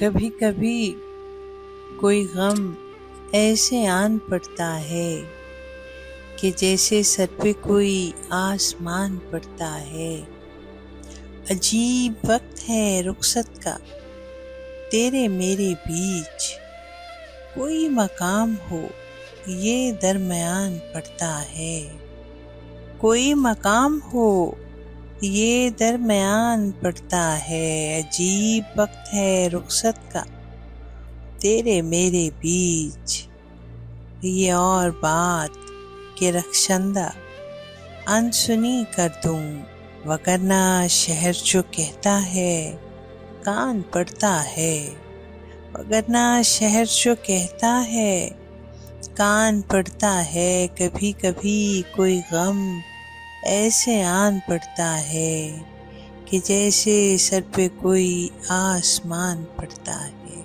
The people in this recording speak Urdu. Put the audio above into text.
کبھی کبھی کوئی غم ایسے آن پڑتا ہے کہ جیسے سر پہ کوئی آسمان پڑتا ہے۔ عجیب وقت ہے رخصت کا تیرے میرے بیچ، کوئی مقام ہو یہ درمیان پڑتا ہے، کوئی مقام ہو یہ درمیان پڑتا ہے۔ عجیب وقت ہے رخصت کا تیرے میرے بیچ، یہ اور بات کہ رخشندہ انسنی کر دوں، وگرنہ شہر جو کہتا ہے کان پڑتا ہے، وگرنہ شہر جو کہتا ہے کان پڑتا ہے۔ کبھی کبھی کوئی غم ایسے آن پڑتا ہے کہ جیسے سر پہ کوئی آسمان پڑتا ہے۔